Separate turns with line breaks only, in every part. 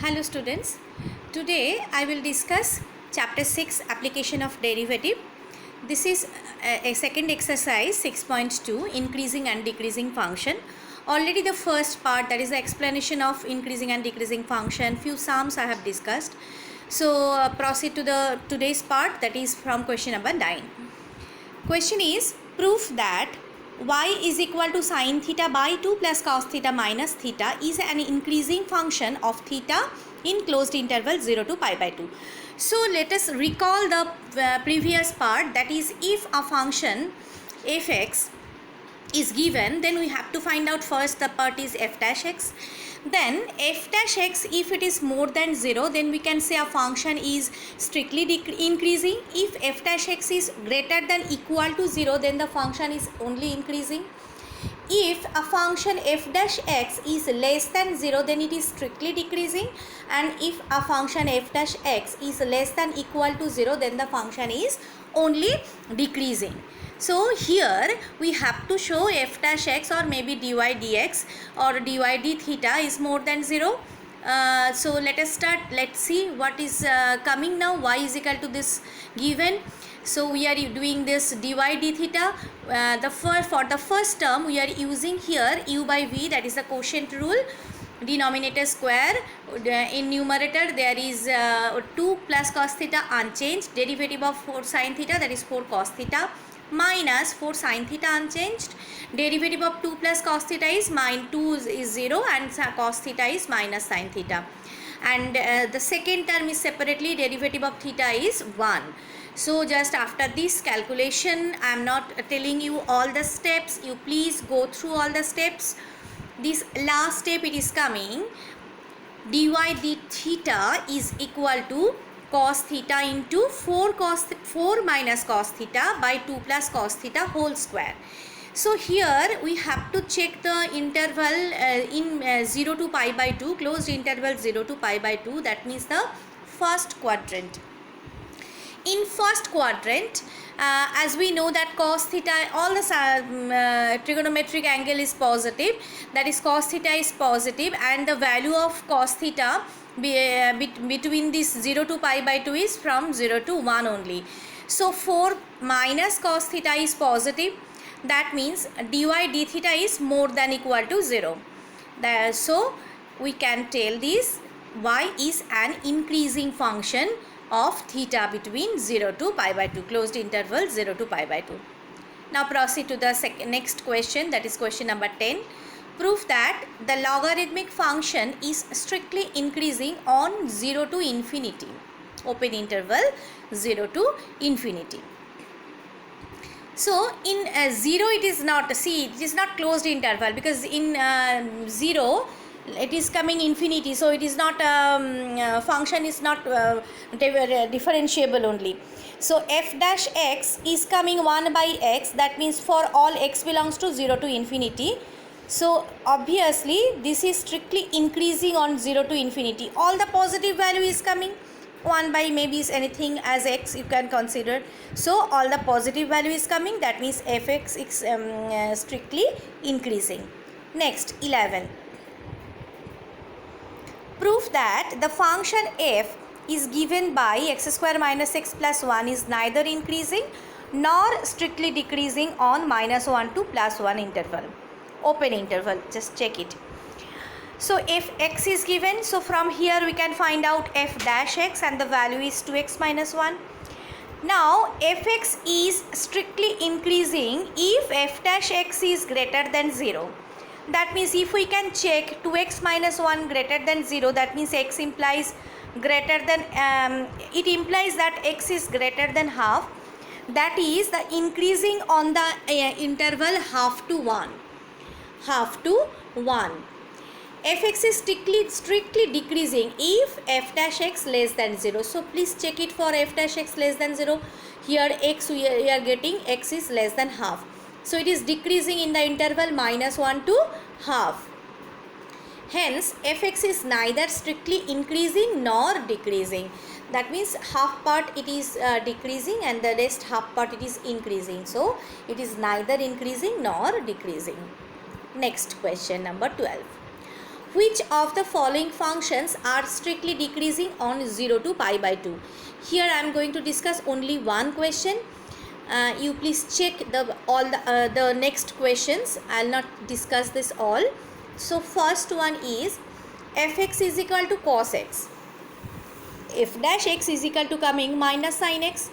Hello students, today I will discuss chapter 6 application of derivative. This is a second exercise 6.2 increasing and decreasing function. Already the first part, that is the explanation of increasing and decreasing function, few sums I have discussed. So proceed to the today's part, that is from question number 9. Question is, proof that y is equal to sin theta by 2 plus cos theta minus theta is an increasing function of theta in closed interval 0 to pi by 2. So let us recall the previous part, that is, if a function fx is given, then we have to find out first the part is f dash x. Then f dash x, if it is more than 0, then we can say a function is strictly increasing. If f dash x is greater than equal to 0, then the function is only increasing. If a function f dash x is less than 0, then it is strictly decreasing. And if a function f dash x is less than equal to 0, then the function is only decreasing. So here we have to show f dash x or maybe dy dx or dy d theta is more than 0. So let us start. Let's see what is coming now. Y is equal to this given. So we are doing this dy d theta. For the first term we are using here u by v, that is the quotient rule. Denominator square, in numerator there is 2 plus cos theta unchanged, derivative of 4 sin theta, that is 4 cos theta, minus 4 sin theta unchanged, derivative of 2 plus cos theta is 2 is 0 and cos theta is minus sin theta, and the second term is separately derivative of theta is 1. So just after this calculation, I am not telling you all the steps, you please go through all the steps. This last step it is coming, dy d theta is equal to cos theta into 4 minus cos theta by 2 plus cos theta whole square. So here we have to check the interval in 0 to pi by 2, closed interval 0 to pi by 2, that means the first quadrant. In first quadrant, as we know that cos theta, all the trigonometric angle is positive, that is cos theta is positive, and the value of cos theta between this 0 to pi by 2 is from 0 to 1 only. So 4 minus cos theta is positive, that means dy d theta is more than equal to 0. So we can tell this y is an increasing function of theta between 0 to pi by 2, closed interval 0 to pi by 2. Now proceed to the next question, that is question number 10. Proof that the logarithmic function is strictly increasing on 0 to infinity, open interval 0 to infinity. So in 0 it is not, see, it is not closed interval, because in 0 it is coming infinity, so it is not function is not differentiable only. So f dash x is coming 1 by x, that means for all x belongs to 0 to infinity. So obviously this is strictly increasing on 0 to infinity. All the positive value is coming, 1 by maybe is anything as x you can consider. So all the positive value is coming, that means fx is strictly increasing. Next, 11. Proof that the function f is given by x square minus x plus 1 is neither increasing nor strictly decreasing on minus 1 to plus 1 interval, open interval, just check it. So if x is given, so from here we can find out f dash x and the value is 2x minus 1. Now fx is strictly increasing if f dash x is greater than 0. That means if we can check 2x minus 1 greater than 0, that means x implies greater than, it implies that x is greater than half, that is the increasing on the interval half to 1. Half to 1. fx is strictly decreasing if f dash x less than 0. So please check it for f dash x less than 0. Here x we are getting x is less than half. So it is decreasing in the interval minus 1 to half. Hence fx is neither strictly increasing nor decreasing. That means half part it is decreasing and the rest half part it is increasing. So it is neither increasing nor decreasing. Next question number 12. which of the following functions are strictly decreasing on 0 to pi by 2? Here I am going to discuss only one question. You please check the next questions. I will not discuss this all. So first one is fx is equal to cos x. F dash x is equal to coming minus sin x.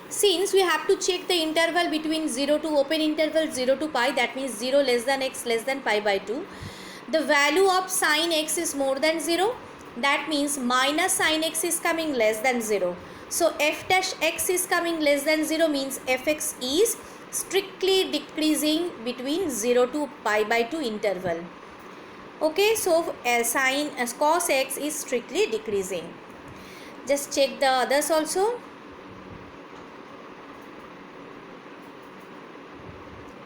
Since we have to check the interval between 0 to open interval 0 to pi, that means 0 less than x less than pi by 2. The value of sin x is more than 0. That means minus sin x is coming less than 0. So f dash x is coming less than 0 means fx is strictly decreasing between 0 to pi by 2 interval. Okay, so cos x is strictly decreasing. Just check the others also.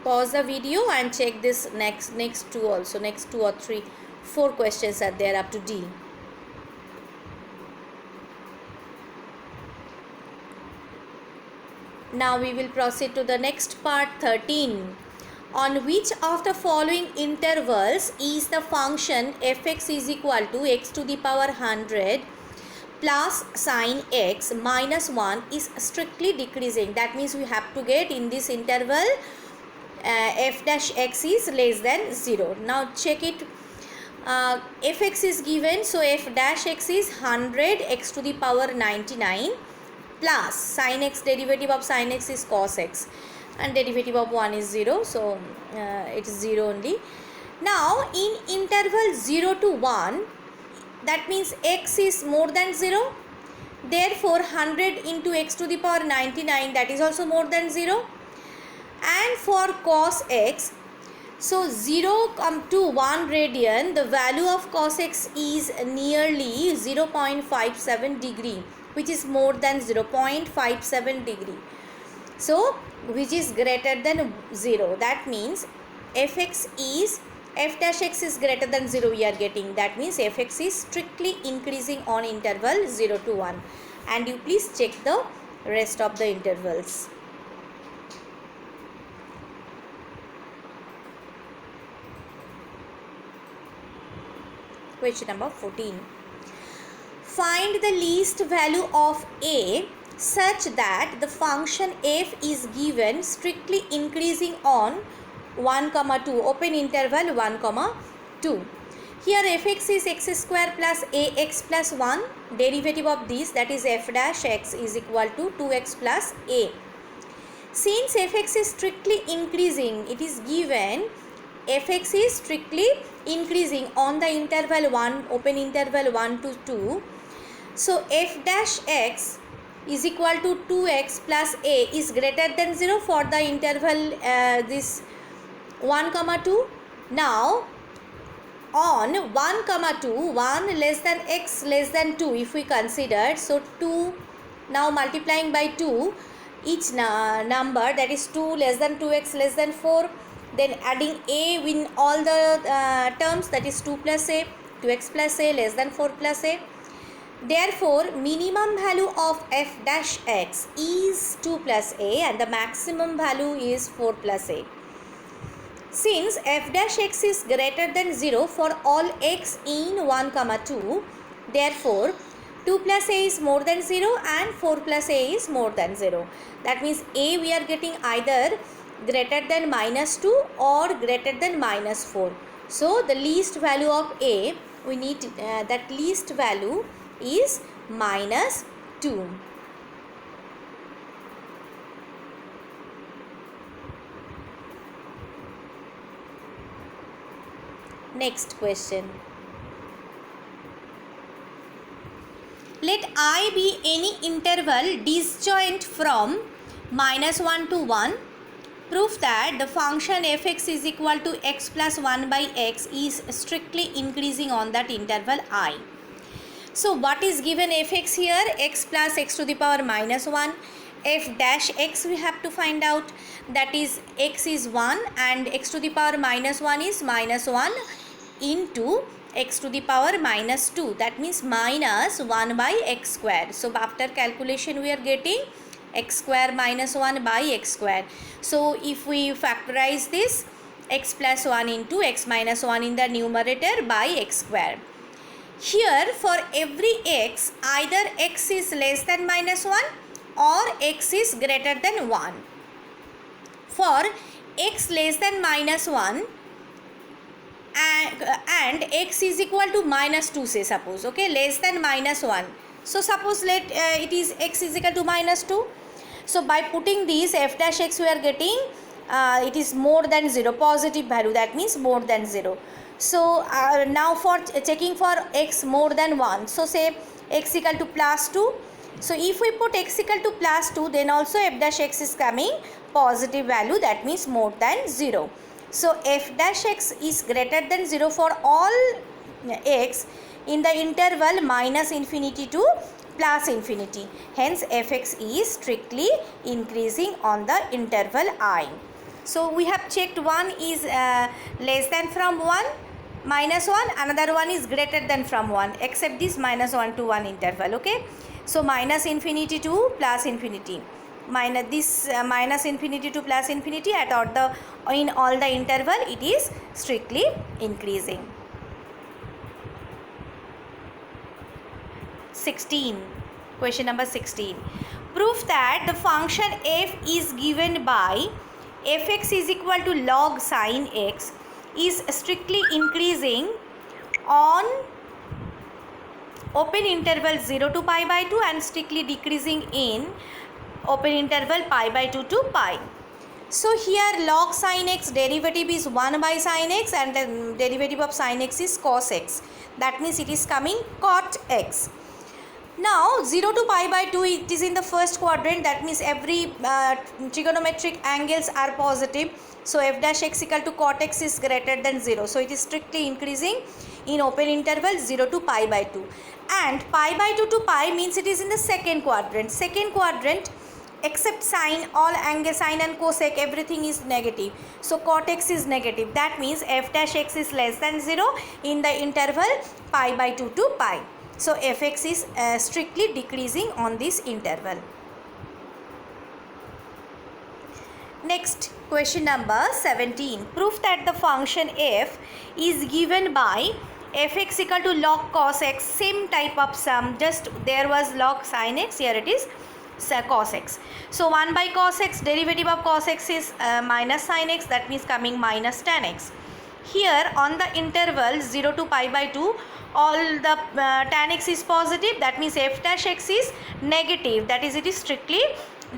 Pause the video and check this next two also. Next 2 or 3, 4 questions are there up to D. Now we will proceed to the next part, 13. On which of the following intervals is the function fx is equal to x to the power 100 plus sin x minus 1 is strictly decreasing? That means we have to get in this interval f dash x is less than 0. Now check it. Fx is given, so f dash x is 100 x to the power 99 plus sin x, derivative of sin x is cos x, and derivative of 1 is 0, so it is 0 only. Now in interval 0 to 1, that means x is more than 0, therefore 100 into x to the power 99, that is also more than 0. And for cos x, so 0 to 1 radian, the value of cos x is nearly 0.57 degree, which is more than 0.57 degree. So which is greater than 0. That means f dash x is greater than 0 we are getting. That means fx is strictly increasing on interval 0 to 1. And you please check the rest of the intervals. Question number 14. Find the least value of a such that the function f is given strictly increasing on 1, 2, open interval 1, 2. Here fx is x square plus ax plus 1. Derivative of this, that is f dash x is equal to 2x plus a. Since fx is strictly increasing, it is given fx is strictly increasing on the interval 1, open interval 1 to 2. So f dash x is equal to 2x plus a is greater than 0 for the interval this 1, 2. Now on 1, 2, 1 less than x less than 2 if we consider, so 2, now multiplying by 2 each number, that is 2 less than 2x less than 4, then adding a in all the terms, that is 2 plus a, 2x plus a less than 4 plus a. Therefore minimum value of f dash x is 2 plus a and the maximum value is 4 plus a. Since f dash x is greater than 0 for all x in 1, 2, therefore 2 plus a is more than 0 and 4 plus a is more than 0. That means a we are getting either greater than minus 2 or greater than minus 4. So the least value of a, we need that least value is minus 2. Next question. Let I be any interval disjoint from minus 1 to 1. Prove that the function fx is equal to x plus 1 by x is strictly increasing on that interval I. So what is given fx here? X plus x to the power minus 1. F dash x we have to find out, that is x is 1 and x to the power minus 1 is minus 1 into x to the power minus 2, that means minus 1 by x square. So after calculation we are getting x square minus 1 by x square. So if we factorize this, x plus 1 into x minus 1 in the numerator by x square. Here for every x, either x is less than minus 1 or x is greater than 1. For x less than minus 1 and x is equal to minus 2, say suppose, okay, less than minus 1. So suppose it is x is equal to minus 2. So by putting these f dash x, we are getting it is more than 0, positive value, that means more than 0. So now for checking for x more than 1, so say x equal to plus 2. So if we put x equal to plus 2, then also f dash x is coming positive value, that means more than 0. So f dash x is greater than 0 for all x in the interval minus infinity to plus infinity. Hence fx is strictly increasing on the interval I. So we have checked one is less than from 1, minus 1, another one is greater than from 1, except this minus 1 to 1 interval, okay. So minus infinity to plus infinity, minus infinity to plus infinity in all the interval, it is strictly increasing. 16. Question number 16. Prove that the function f is given by fx is equal to log sin x is strictly increasing on open interval 0 to pi by 2 and strictly decreasing in open interval pi by 2 to pi. So here log sin x derivative is 1 by sin x and the derivative of sin x is cos x. That means it is coming cot x. Now 0 to pi by 2, it is in the first quadrant, that means every trigonometric angles are positive. So f dash x equal to cot x is greater than 0. So it is strictly increasing in open interval 0 to pi by 2. And pi by 2 to pi means it is in the second quadrant. Second quadrant, except sine, all angle sine and cosec, everything is negative. So cot x is negative. That means f dash x is less than 0 in the interval pi by 2 to pi. So fx is strictly decreasing on this interval. Next, question number 17. Prove that the function f is given by fx equal to log cos x, same type of sum, just there was log sin x, here it is cos x. So 1 by cos x, derivative of cos x is minus sin x, that means coming minus tan x. Here on the interval 0 to pi by 2, all the tan x is positive, that means f dash x is negative, that is it is strictly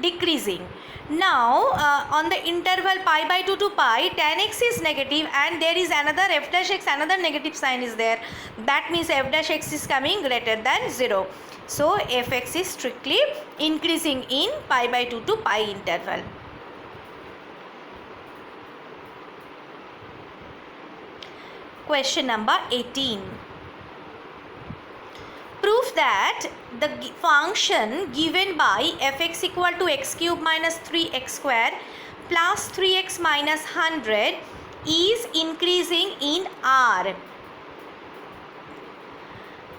decreasing. Now on the interval pi by 2 to pi, tan x is negative and there is another f dash x, another negative sign is there, that means f dash x is coming greater than 0. So fx is strictly increasing in pi by 2 to pi interval. Question number 18. Prove that the function given by fx equal to x cube minus 3x square plus 3x minus 100 is increasing in R.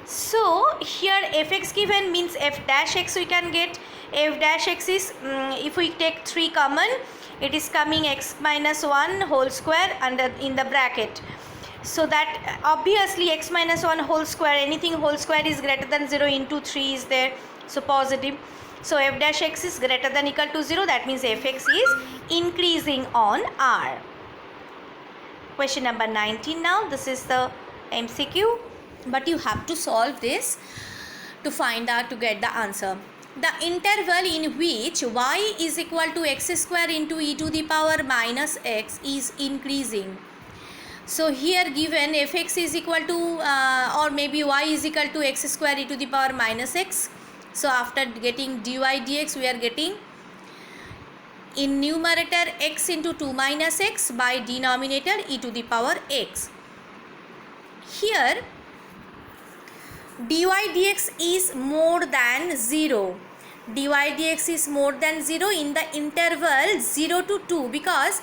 So here fx given means f dash x we can get. F dash x is if we take 3 common, it is coming x minus 1 whole square under in the bracket. So that obviously x minus 1 whole square, anything whole square is greater than 0 into 3 is there, so positive. So f dash x is greater than equal to 0, that means fx is increasing on R. Question number 19 now, this is the MCQ, but you have to solve this to find out, to get the answer. The interval in which y is equal to x square into e to the power minus x is increasing. So here given fx is equal to or maybe y is equal to x square e to the power minus x. So after getting dy dx, we are getting in numerator x into 2 minus x by denominator e to the power x. Here dy dx is more than 0. Dy dx is more than 0 in the interval 0 to 2, because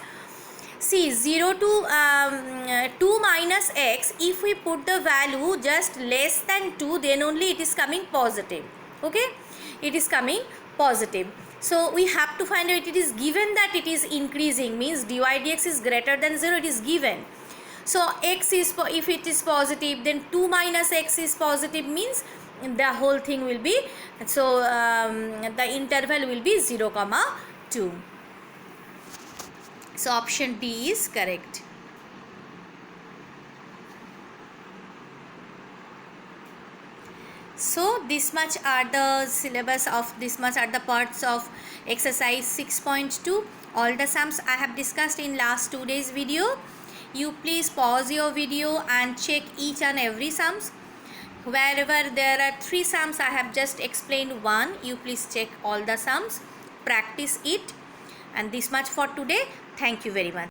see 0 to 2 minus x, if we put the value just less than 2, then only it is coming positive, okay, it is coming positive. So we have to find out, it is given that it is increasing, means dy dx is greater than 0, it is given. So x is, if it is positive, then 2 minus x is positive, means the whole thing will be, so the interval will be 0, 2. So option D is correct. So this much are the syllabus of, this much are the parts of exercise 6.2. All the sums I have discussed in last 2 days video. You please pause your video and check each and every sums. Wherever there are 3 sums, I have just explained one. You please check all the sums, practice it. And this much for today. Thank you very much.